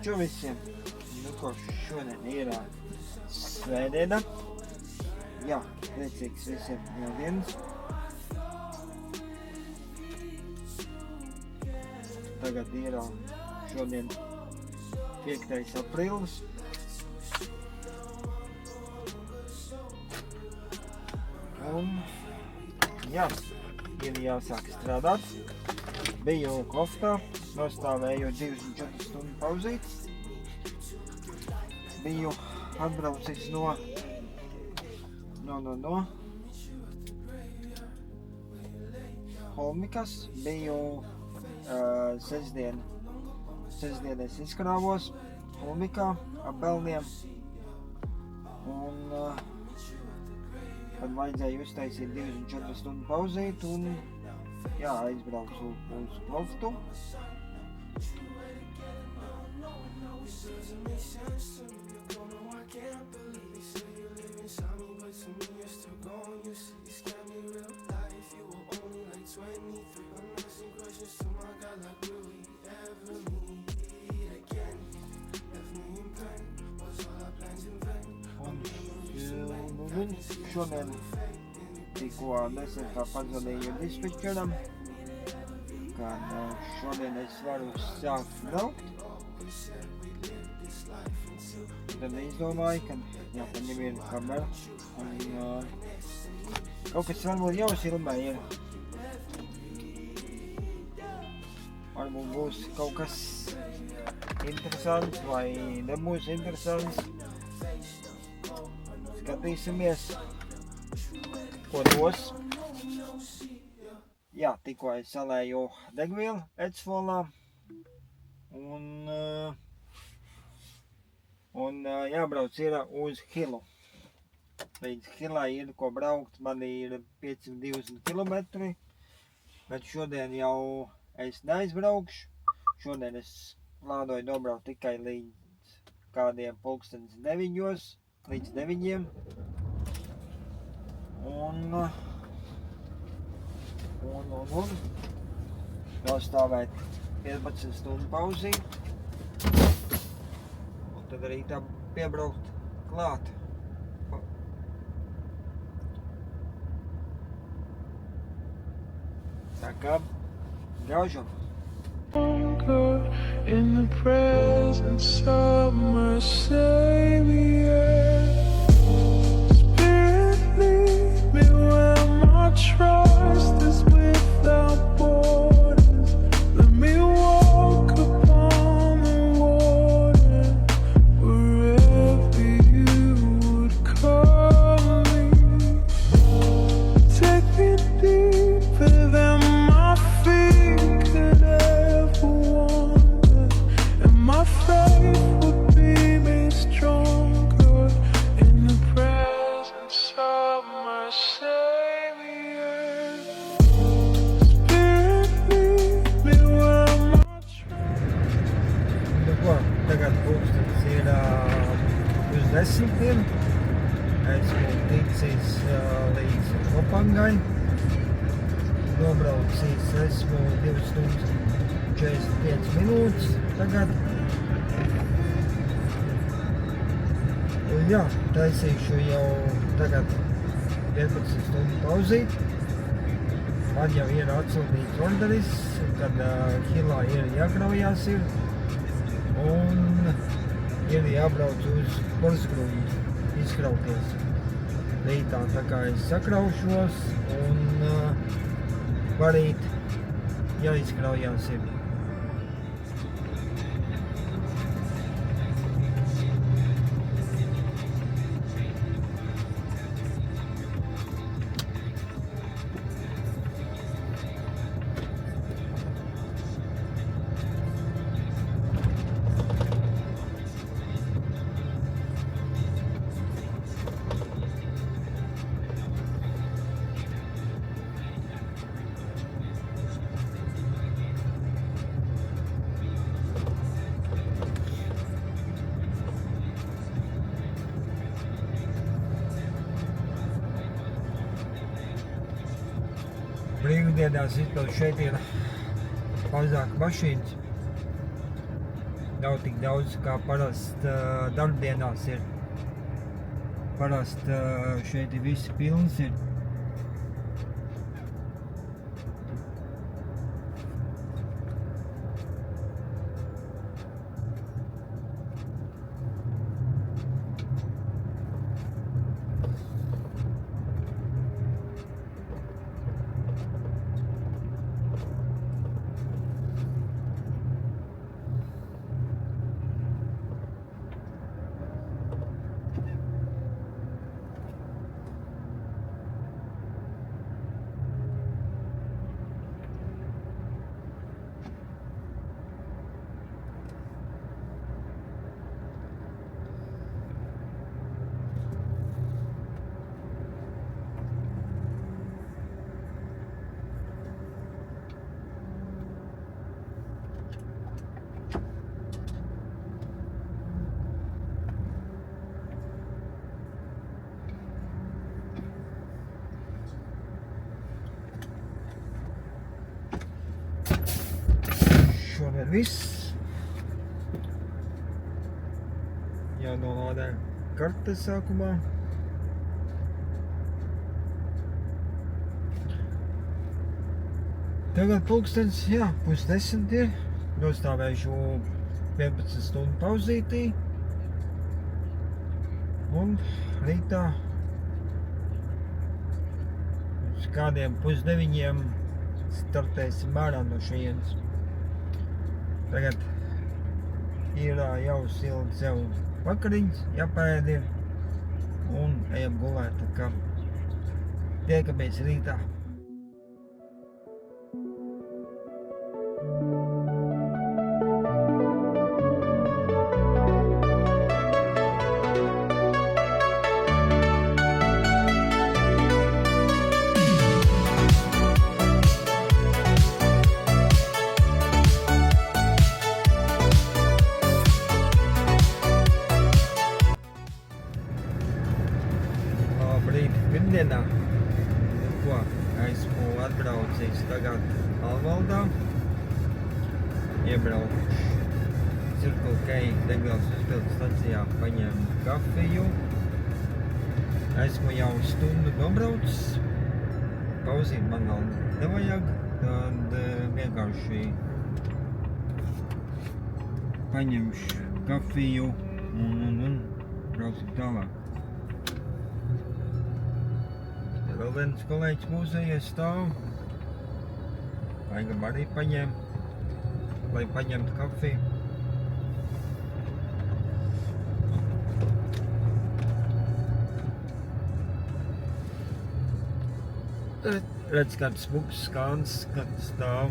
Taču visiem, nu ko šodien ir svētdiena. Jā, priecīgs visiem dienas. Tagad ir šodien 5. aprīlis. Un jā, ir jāsāk strādāt. Biju koftā, nostāvēju 24 stundu pauzītes. Biju atbraucis no Holmikas. Biju sestdien es izkrāvos Holmikā ap Belniem. Un tad vajadzēja uztaisīt 24 stundu pauzīt un jā, aizbraucu uz Kloftu. Un šodien tikko nesen pazvanīju dispečeram, ka šodien es varu sākt braukt. Tad izdomāju, ka jāpaņem viena kamera un kaut kas varbūt jau filmē ir. Varbūt būs kaut kas interesants vai nebūs interesants. Skatīsimies, ko dos. Jā, tikko es salēju degvielu Ecfolā un jābrauc ir uz Hilu. Līdz Hilai ir ko braukt, man ir 520 km, bet šodien jau es neaizbraukšu. Šodien es plānoju nobraukt tikai līdz kādiem 9:00. Līdz 9. Un nostāvēt 15 stundu pauzīt. Un tad arī tā piebraukt klāt. Tā kā gaužam. In the presence of my Savior, Spirit lead me where my trust is without borders. Let me walk upon the water wherever you would call me. Take me deeper than my feet could ever wander, and my faith would be made stronger in the presence of my Savior. Spirit lead me where my Tagad pulkstenis ir uz 10. Esmu ticis līdz Kopangai. Nobraucis esmu 2 stundas 45 minūtes tagad. Un jā, taisīšu jau tagad 15 stundu pauzīt. Man jau ir atsūtīts orderis, kad Hilā ir jākraujās ir. Un ir jābrauc uz Porsgrundu izkrauties rītā, tā kā es sakraušos un parīt jāizkraujās ir. Brīvdienās šeit ir mazāk mašīnas. nav tik daudz kā parasti darbdienās ir. Parasti šeit ir visi pilns ir. Šodien viss. Jānolādē karte sākumā. Tagad pulkstens, 9:30 ir. Nostāvēšu 15 stundu pauzītī. Un rītā uz kādiem 8:30 startēsim ārā no šejienes. Tagad ir jau silts jau vakariņas, jāpēd ir un ejam gulēt, tā kā tiekamies rītā. Pirmdienā, esmu atbraucis tagad Alvaldā, iebraukuši Circle K degvielas uzpildes stacijā, paņēmu kafiju. Esmu jau stundu nobraucis, pauzīt man vēl nevajag, tad vienkārši paņemšu kafiju un braucam tālāk. Vēl viens kolēģis mūsējies stāv. Vajag arī paņemt, lai paņemtu kafiju. Redz, kāds smuks skāns, kad stāv.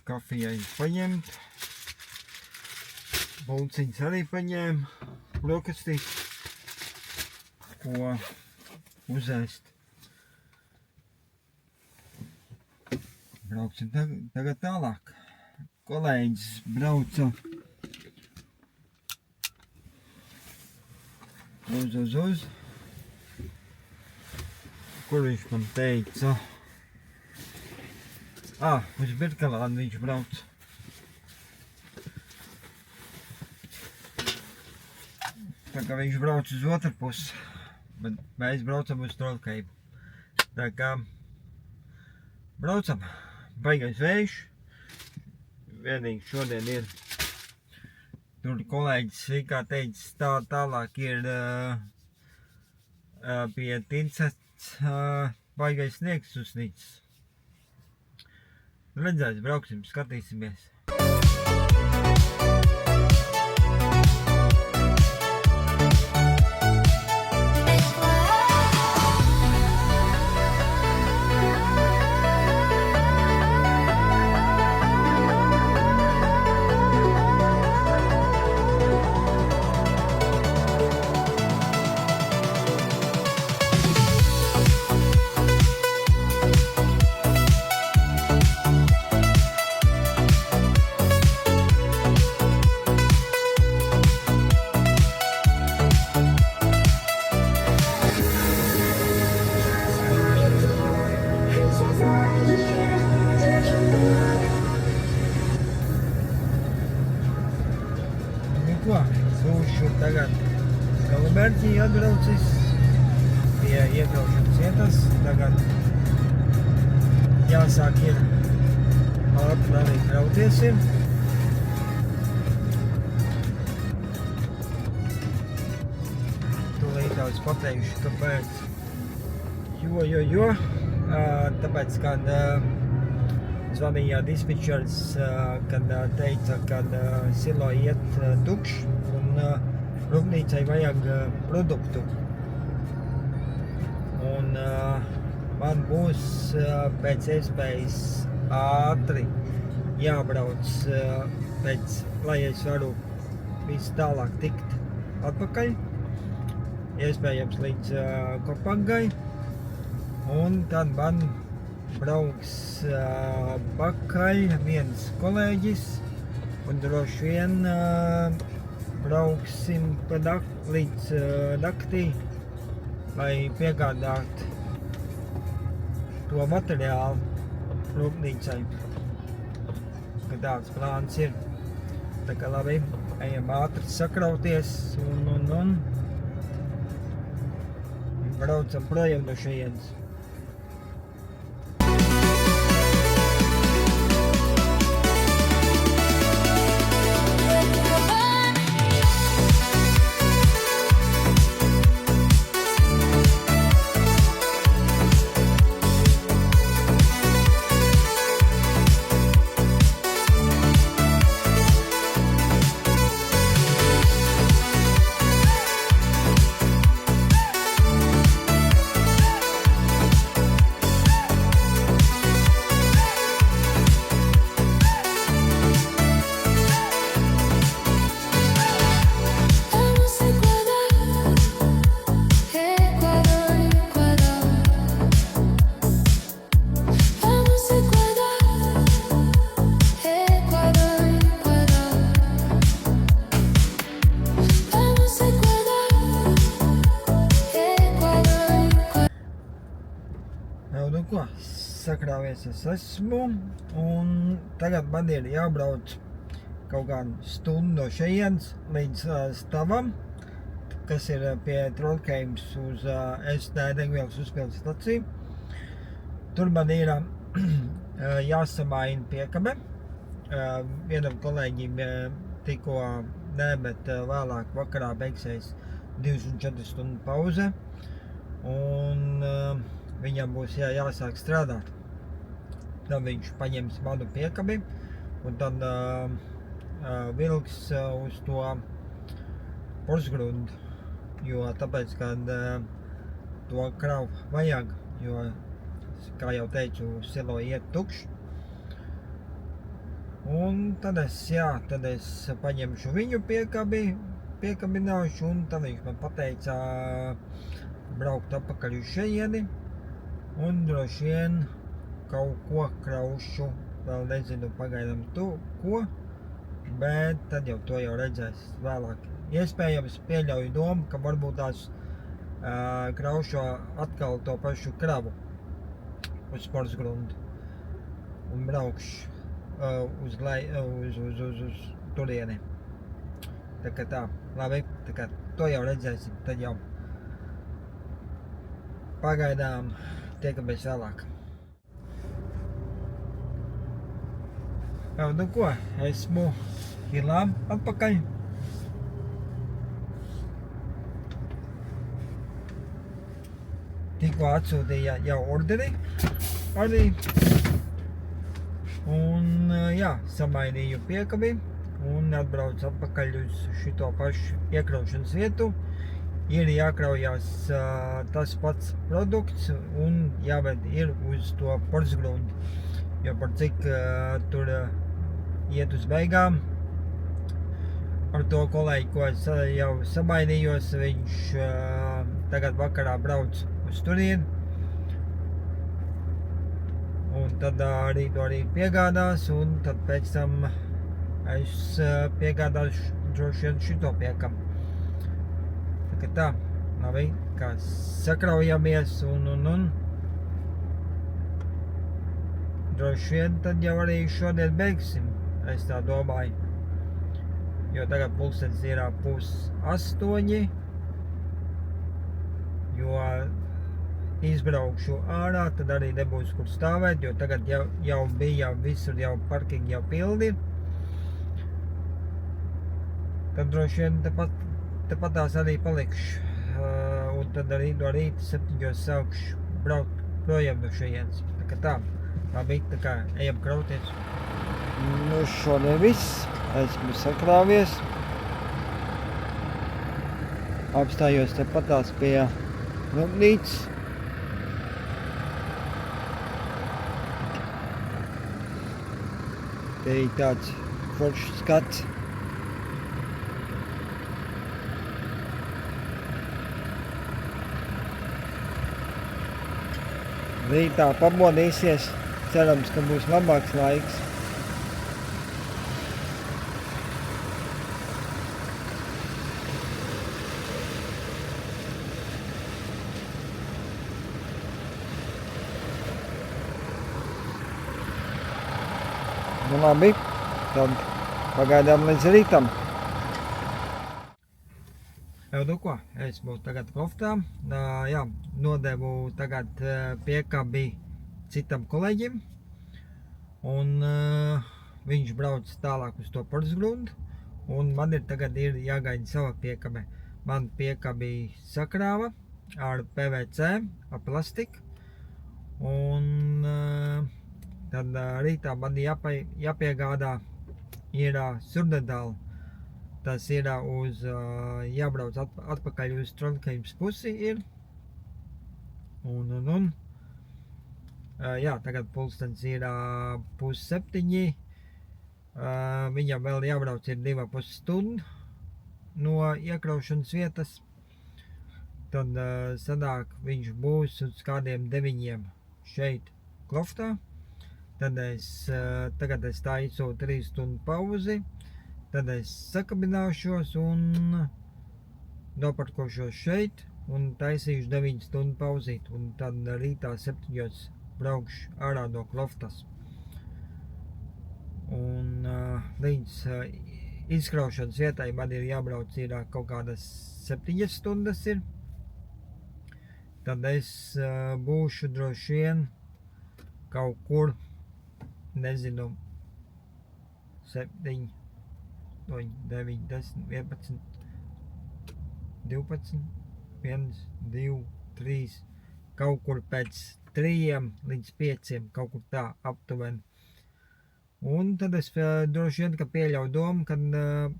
Kafijai paņemt, bulciņas arī paņēmu, brokastīs, ko uzēst. Brauksim tagad tālāk. Kolēģis brauca uz. Kur viņš man teica? Uz Birkelānu viņš brauc. Tā kā viņš brauc uz otru pusi, bet mēs braucam uz Trollkeibu. Tā kā braucam, baigais vējš. Vienīgi šodien ir, tur kolēģis, kā teicis, tālāk ir pie Tincets baigais sniegs uzsnicis. Redzēs, brauksim, skatīsimies. ko, būšu tagad Galamērķī atbraucis pie iekraušanas vietas. Tagad jāsāk ir ātri arī krauties ir. Tūlīt jau es pateikšu, kāpēc. Tāpēc, kad zvanīja dispečers, kad teica, kad silo iet tukšs un rūpnīcai vajag produktu. Un man būs pēc iespējas ātri jābrauc, lai es varu visu tālāk tikt atpakaļ, iespējams līdz Kopangai. Un tad man brauks pakaļ viens kolēģis un droši vien brauksim līdz naktī, lai piegādātu to materiālu rūpnīcai, ka tāds plāns ir. Tā kā labi, ejam ātri sakrauties un braucam projām no šejienes. Nu ko, sakrāvies es esmu, un tagad man ir jābrauc kaut kādu stundu no šejienes līdz Stavam, kas ir pie Trondheimas uz degvielas uzpildes staciju. Tur man ir jāsamaina piekabe. Vienam kolēģim tikko bet vēlāk vakarā beigsies 24 stundu pauze, un viņam būs jāsāk strādāt. Tad viņš paņems manu piekabi un tad vilks uz to porsgrundu, jo tāpēc, kad to kravu vajag, jo, kā jau teicu, silo iet tukšs. Un tad es paņemšu viņu piekabināšu, un tad viņš man pateica braukt atpakaļ uz šejieni. Un droši vien kaut ko kraušu, vēl nezinu pagaidām ko, bet tad jau to jau redzēs vēlāk. Iespējams pieļauju domu, ka varbūt tās kraušu atkal to pašu kravu uz porsgrundu un braukšu uz turieni. Tā kā tā, labi, tā kā to jau redzēsim, tad jau pagaidām tiekamies vēlāk. Nu ko, esmu Hilā atpakaļ. Tikko atsūtīja jau orderi arī. Un samainīju piekabi un atbraucu atpakaļ uz šito pašu iekraušanas vietu. Ir jākraujās tas pats produkts un jāved ir uz to porsgrundu, jo par cik tur iet uz beigām. Ar to kolēģi, ko es jau samainījos, viņš tagad vakarā brauc uz turieni. Un tad arī piegādās, un tad pēc tam es piegādāšu droši vien šito piekabu. Tā kā tā, labi, kā sakraujamies un droši vien tad jau arī šodien beigsim, es tā domāju. jo tagad pulkstenis ir 7:30, jo izbraukšu ārā, tad arī nebūs kur stāvēt, jo tagad jau bija visur jau parkingi jau pildi. Tad droši vien tepatās arī palikšu, un tad arī no rīta 7 sākšu braukt projām no šejienes. Tā kā labi, tā kā ejam krauties. Nu šodien viss, esmu sakrāvies. Apstājos tepatās pie rūpnīcas. Te ir tāds foršs skats. Rītā pamodīsies, cerams, ka būs labāks laiks. Nu labi, tad pagaidām līdz rītam. Nu ko, esmu tagad loftā. Jā, nodevu tagad piekabi citam kolēģim. Un viņš brauc tālāk uz to Porsgrundu. Un man tagad ir jāgaida sava piekabe. Man piekabi sakrāva ar PVC, ar plastiku. Un tad rītā man jāpiegādā ir Surdedāla. Tas ir jābrauc atpakaļ uz Trondheimas pusi ir. Jā, tagad pulkstenis ir 6:30. Viņam vēl jābrauc ir 2,5 stundu no iekraušanas vietas. Tad sanāk viņš būs uz kādiem 9 šeit Kloftā. Tad tagad es taisu 3 stundu pauzi. Tad es sakabināšos un noparkošos šeit un taisīšu 9 stundu pauzīt. Un tad rītā 7 braukšu ārā no Kloftas. Un līdz izkraušanas vietai man ir jābrauc ir kaut kādas 7 stundas ir. Tad es būšu droši vien kaut kur, nezinu, 7, 8, 9, 10, 11, 12, 1, 2, 3, kaut kur pēc 3 līdz 5, kaut kur tā aptuveni. Un tad es droši vien, ka pieļauju domu, kad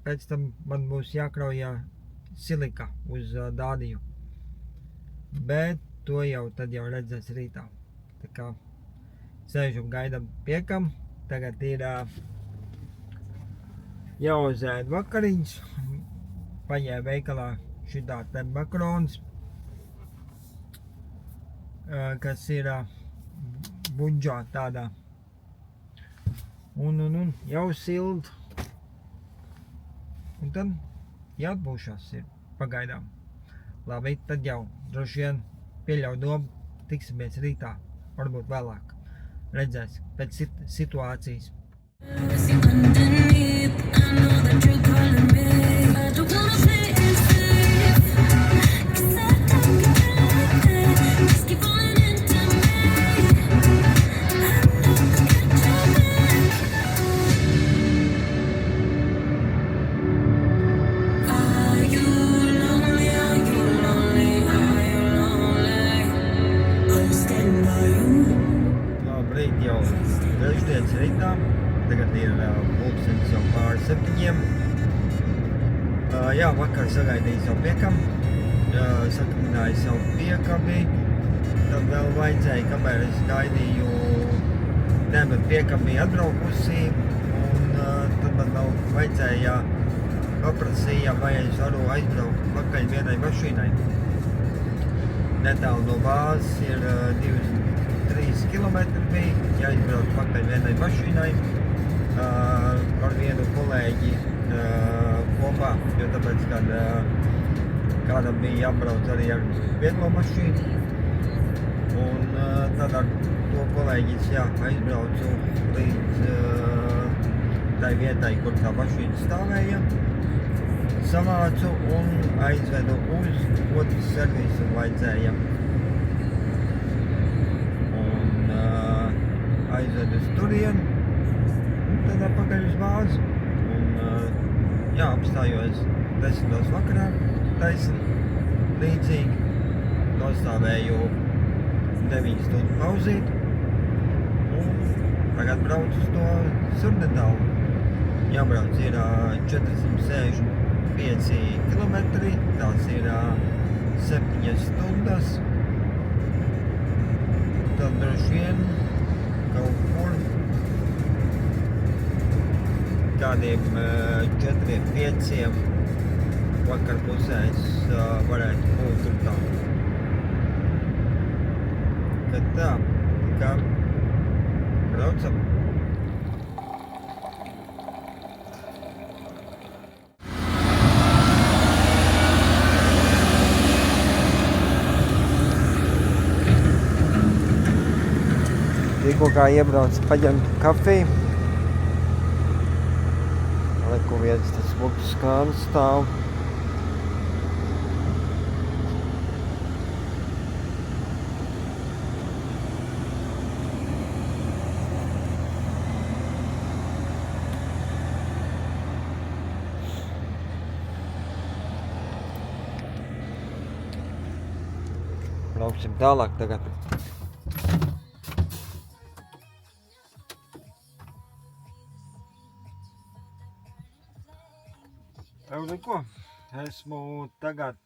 pēc tam man būs jākrauj silika uz Dāniju. Bet to tad jau redzēs rītā. Tā kā sēžam gaidam piekam, tagad ir jāuzēd vakariņas, paņēmu veikalā šitā te makarons, kas ir buļģā tādā, un jau sild, un tad jāatbūšās ir pagaidām. Labi, tad jau droši vien pieļauju domu, tiksimies rītā, varbūt vēlāk, redzēs pēc situācijas. Labrīt, jau trešdienas rītā, tagad ir pulkstenis jau pār 7. Jā, vakar sagaidīju savu piekamu, sakabināju savu piekabi, tad vēl vajadzēja, kamēr es gaidīju, bet piekaba bija atbraukusi, un tad man vēl vajadzēja paprasīja, vai es varu aizbraukt pakaļ vienai mašīnai. Netālu no bāzes ir 2-3 kilometri bija, jāizbrauc pakaļ vienai mašīnai ar vienu kolēģi kopā, jo tāpēc, kad kādam bija jābrauc arī ar vieglo mašīnu. Un tad ar to kolēģis aizbraucu līdz tai vietai, kur tā mašīna stāvēja. savācu un aizvedu uz otru servisu vajadzēja. Un aizvedu uz turienu, un tad atpakaļ uz bāzi. Un apstājos 10 vakarā, taisni, līdzīgi. Nostāvēju 9 stundu pauzīt. Un tagad braucu uz to Surnedalu. Jābrauc ir 465 kilometri, tās ir 7 stundas. Tad droši vien kaut kur kādiem 4-5 vakarpusēs varētu būt tur tā. Kad tā, kā braucam. Tikko kā iebrauc paņemt kafiju. Leku viens tas smuks skāns stāv. Brauksim tālāk tagad. Neko, esmu tagad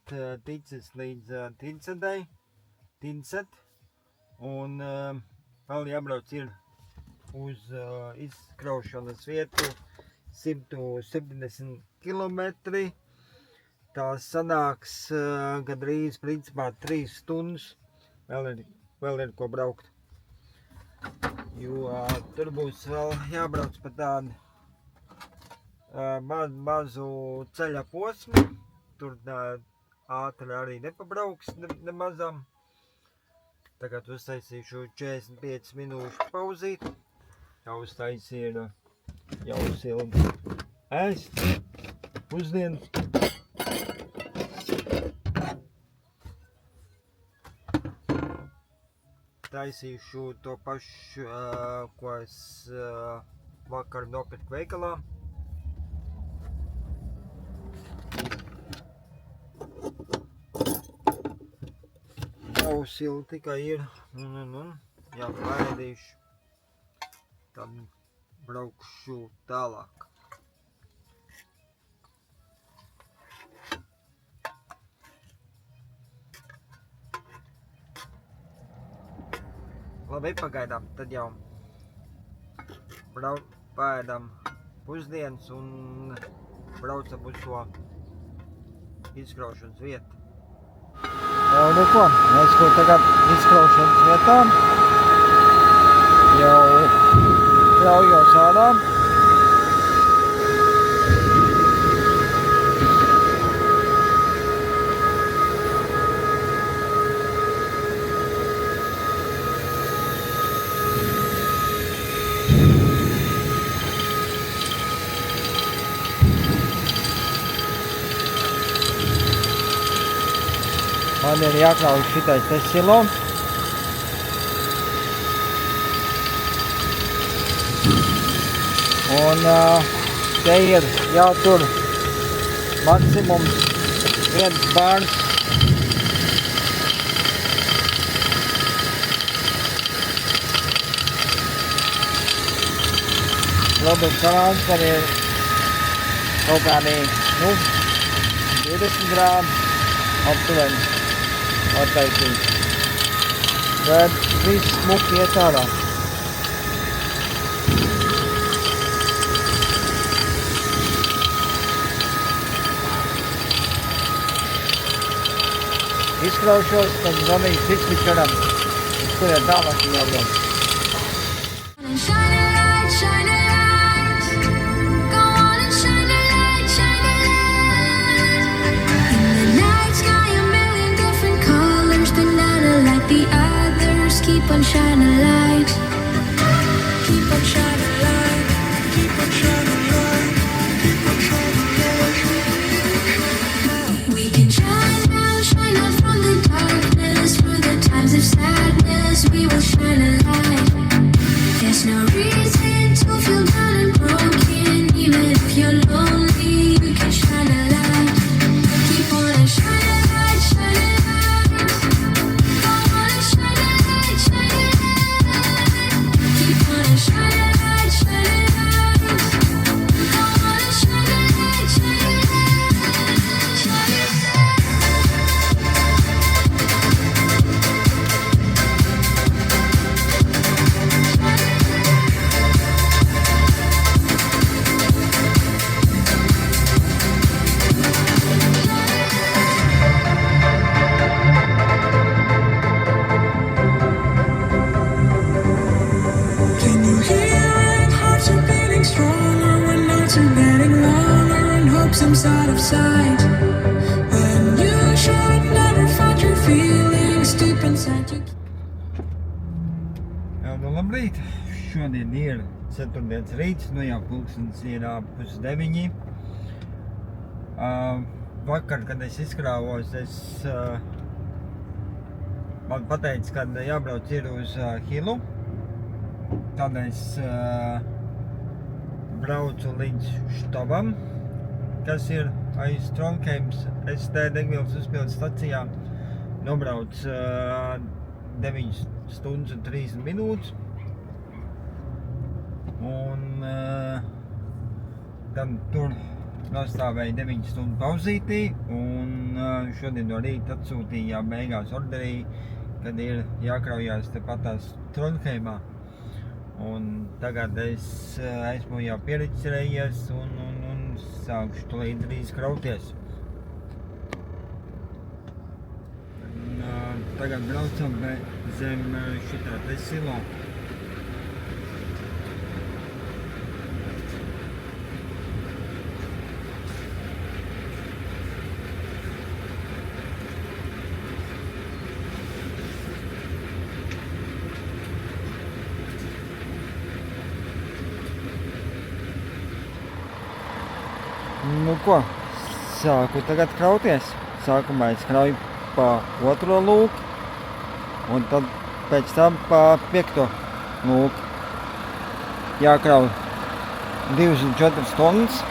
ticis līdz Tincet, un vēl jābrauc ir uz izkraušanas vietu 170 kilometri. Tā sanāks gandrīz principā 3 stundas, vēl ir ko braukt, jo tur būs vēl jābrauc pa tādu mazu ceļa posmu, tur ātri arī nepabrauks nemazam. Tagad uztaisīšu 45 minūšu pauzīt, jau uztaisīju jau silti ēst, pusdienas. Taisīšu to pašu, ko es vakar nopirku veikalā. Jau silti tikai ir, jāpaēdīšu, tad braukšu tālāk. Labi, pagaidām, tad jau paēdam pusdienas un braucam uz to izkraušanas vietu. Jau neko, mēs ko tagad izkraušanas vietā jau kraujos ārā. Man ir jākrauj šitais te silo. Un te ir jātur maksimums 1 bārns. Produkts transfer ir kaut kādi 20 grāmi aptuveni. Attaisīt. Bet viss smuki iet ārā. Izkraušos, tad zvanīju Fiksmičaram, uz kurien tālāk jābrauc. Keep on shining light. Keep on shining light. Keep on shining light. Keep on shining light. šodien ir ceturtdienas rīts, nu jau pulkstens ir 8:30. Vakar, kad es izkrāvos, man pateica, ka jābrauc ir uz Hilu. Tad es braucu līdz štabam, kas ir aiz Trondheimas ST degvielas uzpildes stacijā. Nobrauc 9 stundas un 30 minūtes. Un tad tur nostāvēja 9 stundu pauzītī, un šodien no rīta atsūtīja beigās orderī, kad ir jākraujās tepatās Trondheimā. Un tagad es esmu jau pieregistrējies un sākšu tūlīt drīz krauties. Tagad braucam zem šitā te silo. Nu ko, sāku tagad krauties. Sākumā es krauju pa otro lūku, un tad pēc tam pa 5. lūku. Jākrauj 2,4 tonnas,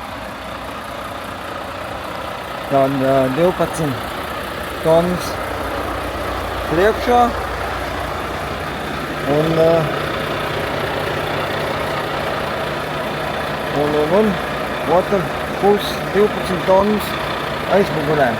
tad 12 tonnas priekšā, un otru pusi 12 tonnas aizmugurē.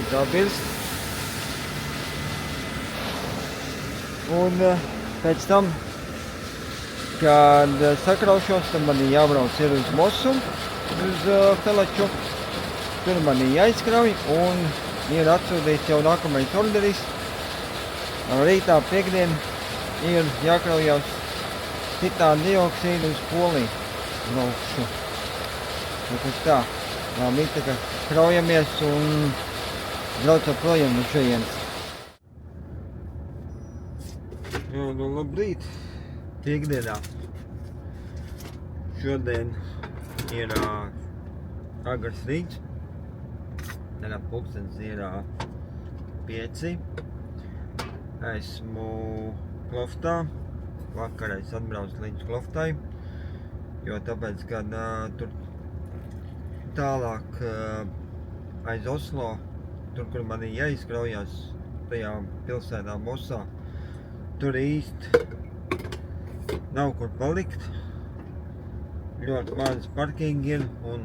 Tā pirst. Un pēc tam, kad sakraušos, tad man jābrauc ir uz Mosu, uz Feleču. Tur man jāizkrauj un ir atsūtīts jau nākamais orderis. Rītā piekdien ir jākraujās titāna dioksīdu uz Poliju. Braukšu. Tas tā, mīta, ka kraujamies un braucam projām no šejienes. Jā, nu labrīt. Piekdienā. Šodien ir agrs rīts. Tagad pulkstens ir 5. Esmu Kloftā. Vakar es atbraucu līdz Kloftai, jo tāpēc, kad tur tālāk aiz Oslo, tur, kur man jāizkraujās, tajā pilsētā Mosā, tur īsti nav kur palikt. Ļoti maz parkingi ir, un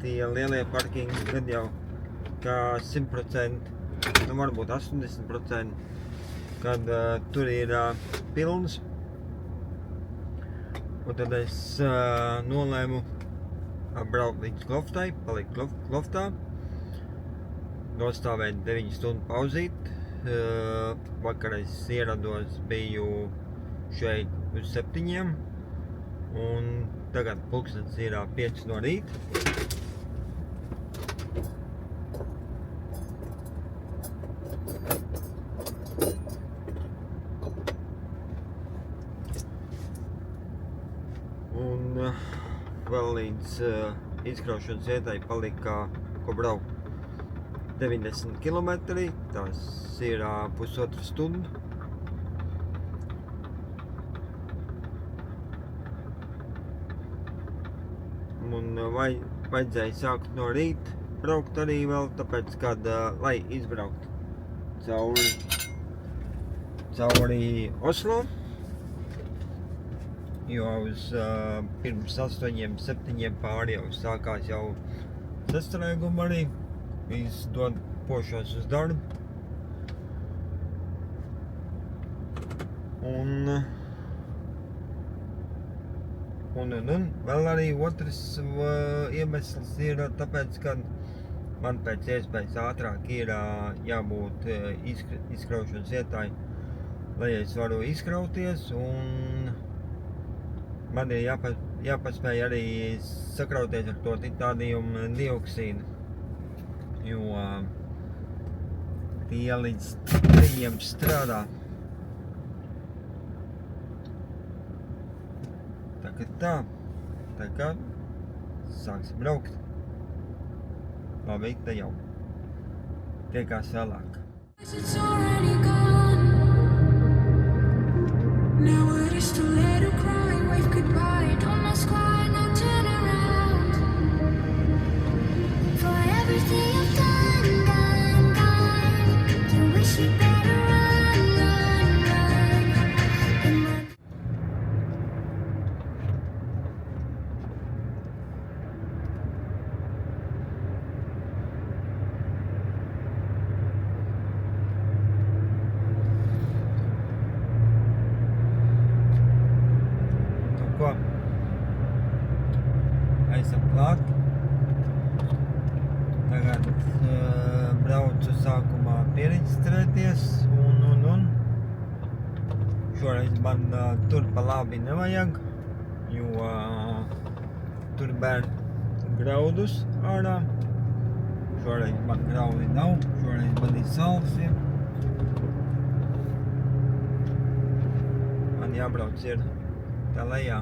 tie lielie parkingi tad jau kā 100%, nu varbūt 80%, kad tur ir pilns. Un tad es nolēmu braukt līdz Kloftai, palikt Kloftā, nostāvēt 9 stundu pauzīt. Vakar es ierados, biju šeit uz 7, un tagad pulkstens ir 5 no rīta. Un vēl līdz izkraušanas vietai palika, ko braukt 90 kilometri, tas ir pusotru stundu. Un vajadzēja sākt no rīta braukt arī vēl, tāpēc, kad, lai izbraukt cauri Oslo, jo uz pirms 8-7 pāri jau sākās jau sastrēgumi arī. Viss dod pošos uz darbu. Un vēl arī otrs iemesls ir tāpēc, ka man pēc iespējas ātrāk ir jābūt izkraušanas vietai, lai es varu izkrauties, un man ir jāpaspēj arī sakrauties ar to titānijuma dioksīdu, jo tie līdz 3 strādā. Tā kā sāksim braukt. Labi, te jau. Tiekās vēlāk. It's already gone. Now it is too late to cry, wave goodbye. Don't ask why, no turn around. For everything you've done. You wish you better run. And then Ko? Esam klāt. Tagad braucu sākumā pieregistrēties un. Šoreiz man tur pa labi nevajag, jo tur bēr graudus ārā. Šoreiz man graudi nav, šoreiz man ir salsi. Man jābrauc ir tā lejā.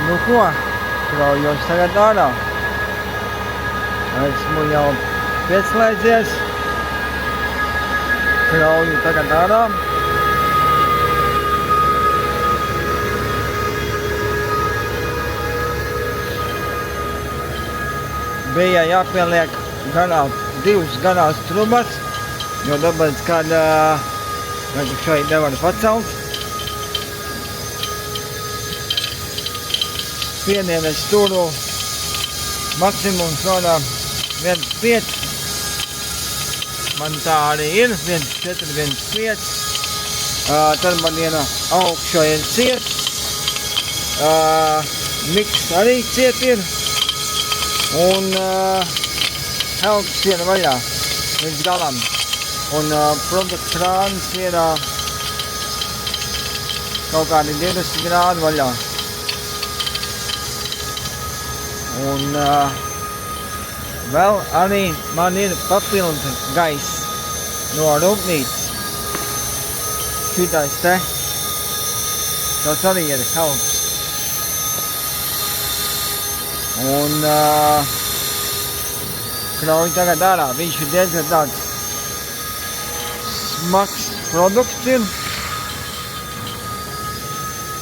Nu ko, kraujos tagad ārā. Esmu jau pieslēdzies. Krauju tagad ārā. Bija jāpieliek divas garās trubas, jo tāpēc, kad šeit nevar pacelt. Pienienes stūru maksimums vārā 1,5. Man tā arī ir, 1,4, 1,5. Tad man viena augšā ir ciet. Miks arī ciet ir. Un helps ir vaļā līdz galam. Un produktu krāns ir kaut kādi 20 grādi vaļā. Un vēl arī man ir papildu gaiss no rūpnīcas. Šitais te, tas arī ir helps. Un krauj tagad ārā, viņš ir diezgan tāds smags produkts ir.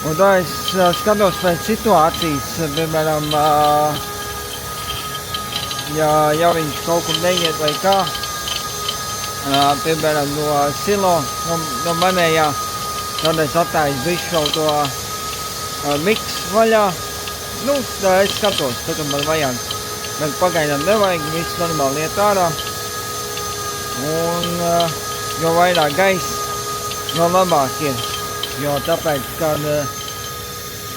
Un tā es skatos pēc situācijas, piemēram, ja viņš kaut kur neiet vai kā, piemēram, no silo, no manējā, tad es attaisu visu šo to miks vaļā. Nu, tā es skatos, tā kā man vajag, bet pagaidām nevajag, viss normāli iet ārā. Un jo vairāk gaisa, jo labāk ir. Jo tāpēc, kad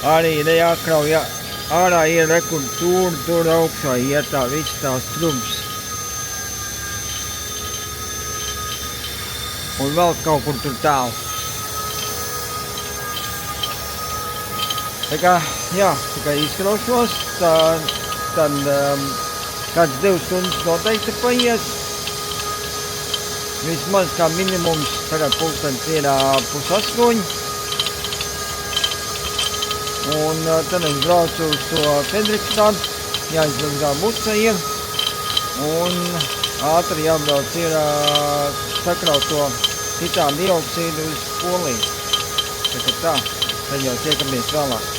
arī jākrauj ārā ir rekur tur augšā iet tā viss tās trubas. Un vēl kaut kur tur tālu. Tā kā, jā, tā kā izkraušos, tad kāds 2 stundas noteikti paies. Vismaz kā minimums, tagad pulkstens ir 7:30. Un tad es braucu uz to Fredrikstadu, jāizmazgā buca ir. Un ātri jābrauc ir sakraut to titāna dioksīdu uz Poliju. Tā, tad jau tiekamies vēlāk.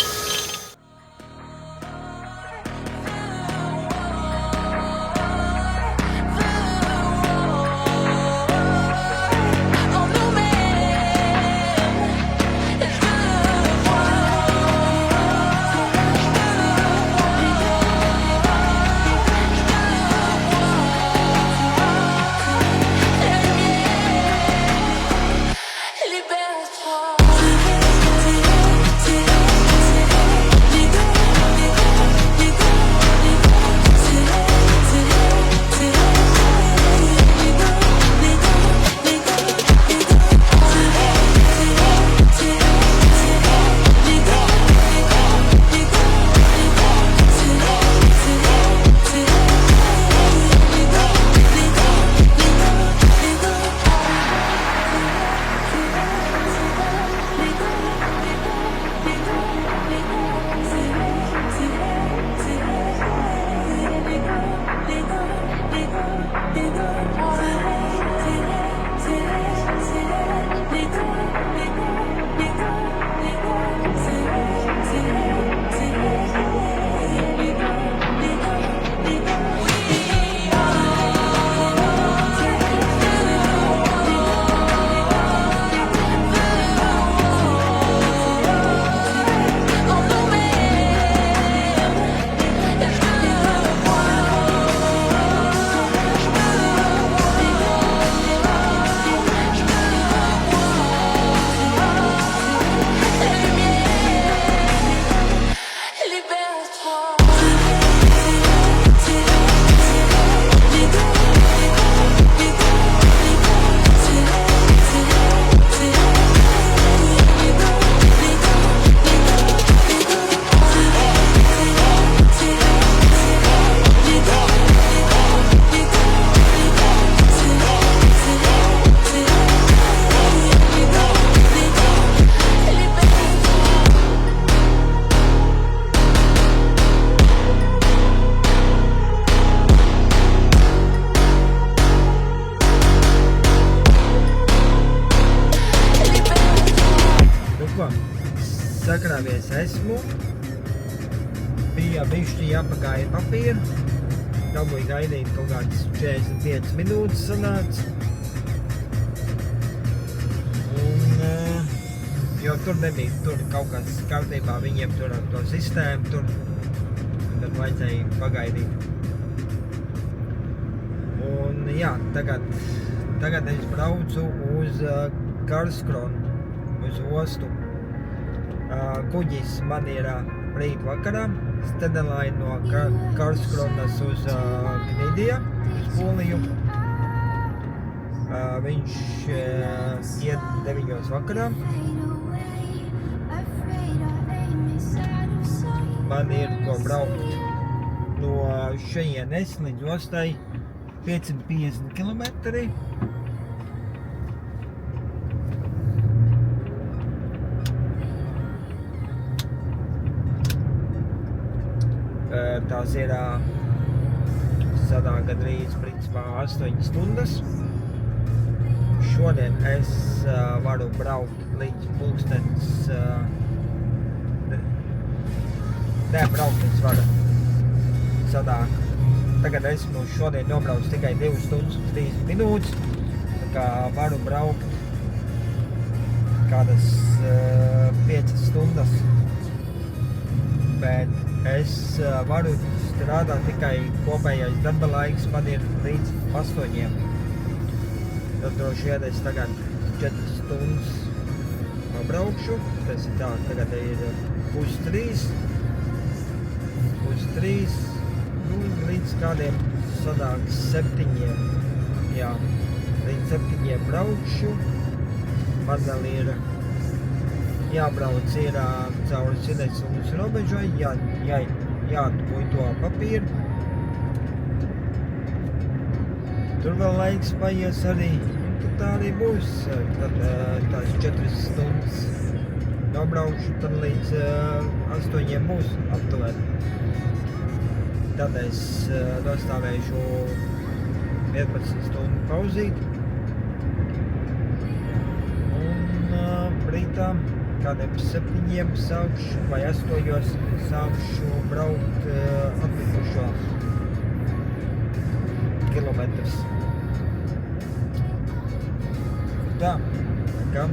Sakrāvies esmu, bija bišķi jāpagāja papīru, dabūju gaidīt kaut kādas 45 minūtes sanāca. Un, jo tur nebija, tur kaut kas kārtībā viņiem tur ar to sistēmu, tur tad vajadzēja pagaidīt. Un jā, tagad es braucu uz Karlskronu, uz ostu. Kuģis man ir rīt vakarā, Stedelaine no Karlskronas uz Gnidiju, uz Poliju. Viņš iet 9 vakarā. Man ir ko braukt no šejienes līdz ostai 550 kilometri. Tās ir sanāk gandrīz principā 8 stundas. Šodien es varu braukt līdz pulkstens... braukt es varu sanāk. Tagad esmu šodien nobrauc tikai 2 stundas un 30 minūtes. Tā kā varu braukt kādas 5 stundas. Bet es varu strādāt tikai kopējais darba laiks, man ir līdz 8. Tad droši vien es tagad 4 stundas pabraukšu. Tas ir tā, tagad ir 2:30. Līdz kādiem sanāk 7. Jā, līdz 7 braukšu. Man vēl ir jābrauc ir caur Cinesulas robežai, jāatmuito papīru. Tur vēl laiks paies arī, tad tā arī būs. Tad tās 4 stundas nobraukšu, tad līdz 8 būs aptuveni. Tad es nostāvēšu 11 stundu pauzīt. Un rītā kādiem 7 sākšu vai 8 sākšu braukt atlikušo kilometrus. Tā, ka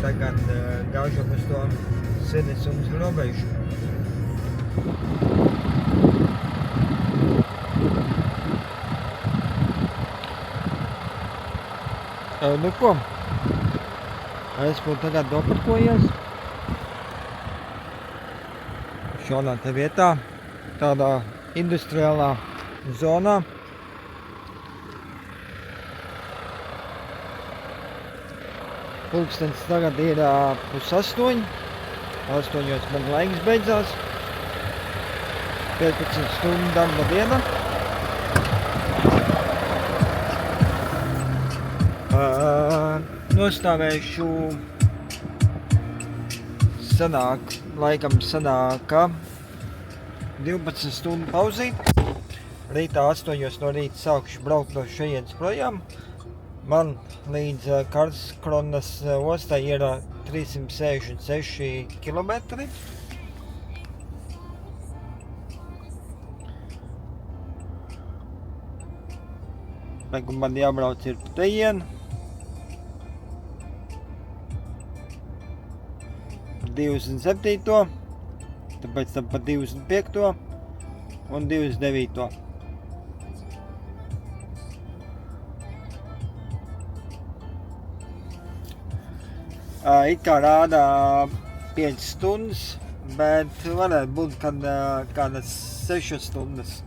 tagad gāžam uz to Sviedrijas robežu. Nu ko, esmu tagad doparkojies šādā te vietā, tādā industriālā zonā. Pulkstenis tagad ir 7:30. 8 man laiks beidzās. 15 stundu darba diena. Nostāvēšu laikam sanāk 12 stundu pauzīt. Rītā 8 no rīta sākšu braukt no šejienes projām. Man līdz Karlskronas ostai ir 366 kilometri. Man jābrauc ir pa tejienu. 27. Tāpēc tam pa 25. un 29. It kā rādā 5 stundas, bet varētu būt kādas 6 stundas.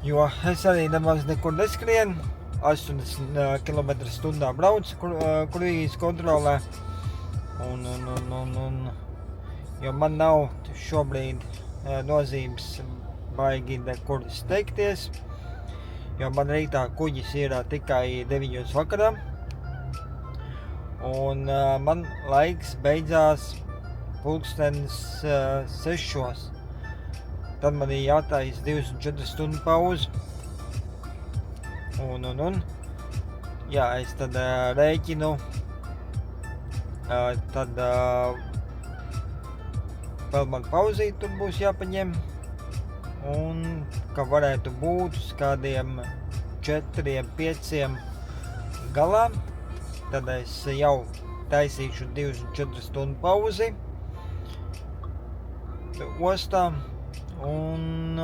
Jo es arī nemaz nekur neskrienu, 80 km/h braucu kruīzes kontrolē. Jo man nav šobrīd nozīmes baigi nekur steigties, jo man rītā kuģis ir tikai 9 vakarā. Un man laiks beidzās pulkstenis 6. Tad man ir jātaisa 24 stundu pauze. Jā, es tad rēķinu, tad vēl man pauzīt tur būs jāpaņem. Un ka varētu būt uz kādiem 4-5 galā. Tad es jau taisīšu 24 stundu pauzi ostā un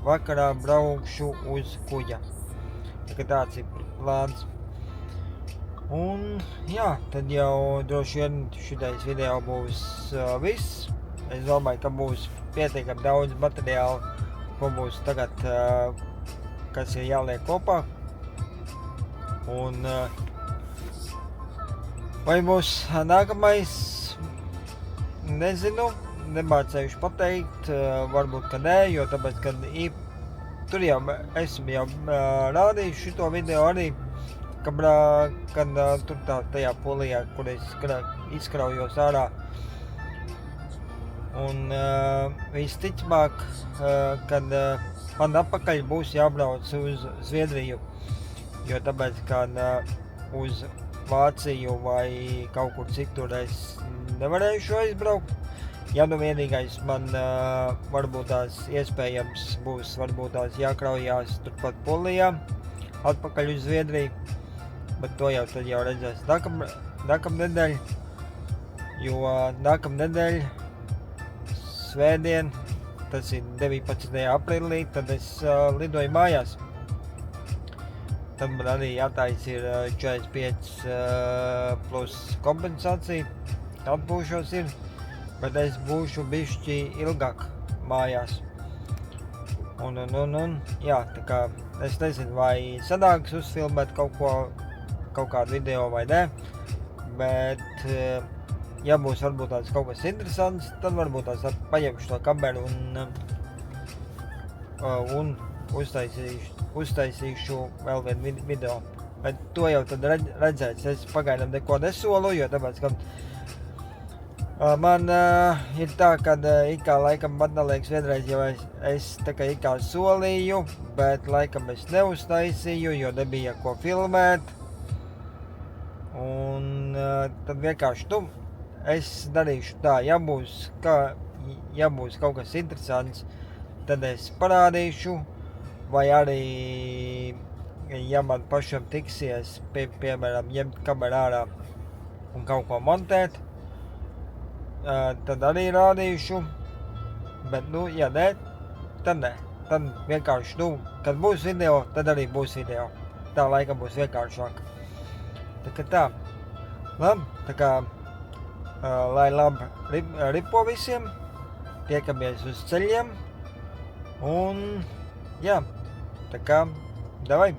vakarā braukšu uz kuģa. Tāds ir plāns. Un jā, tad jau droši vien šitais video būs viss. Es domāju, ka būs pietiekami daudz materiālu, ko būs tagad, kas ir jāliek kopā. Un vai būs nākamais, nezinu, nemācējuši pateikt, varbūt, ka nē, jo tāpēc, kad tur jau esmu jau rādījuši šito video arī, kad tur tajā polijā, kur es izkraujos ārā. Un visticamāk, kad man atpakaļ būs jābrauc uz Zviedriju, jo tāpēc, kad uz Vāciju vai kaut kur citur es nevarēšu aizbraukt. Ja nu vienīgais man varbūt tās iespējams būs jākraujās turpat Polijā, atpakaļ uz Zviedriju, bet to jau tad jau redzēs nākamnedēļ, jo nākamnedēļ svētdien, tas ir 19. aprīlī, tad es lidoju mājās. Tad man arī jātais ir 45 plus kompensācija, atpūšos ir, bet es būšu bišķi ilgāk mājās. Jā, tā kā es nezinu, vai sanāks uzfilmēt kaut kādu video vai ne, bet ja būs varbūt tāds kaut kas interesants, tad varbūt tās paņemšu to kameru un uztaisīšu vēl vienu video. Bet to jau tad redzēs. Es pagaidām neko nesolu, jo tāpēc, ka Man ir tā, ka it kā laikam man liekas vienreiz jau es tā kā it kā solīju, bet laikam es neuztaisīju, jo nebija ko filmēt. Un tad vienkārši, es darīšu tā, ja būs kaut kas interesants, tad es parādīšu, vai arī, ja man pašam tiksies, piemēram, ņemt kameru ārā un kaut ko montēt, tad arī rādīšu, bet, ja nē, tad nē. Tad vienkārši, kad būs video, tad arī būs video. Tā laikam būs vienkāršāk. Tā kā tā. Labi, tā kā, lai labi ripo visiem, tiekamies uz ceļiem, un, jā, tā kā, davai,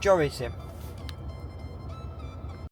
čau visiem!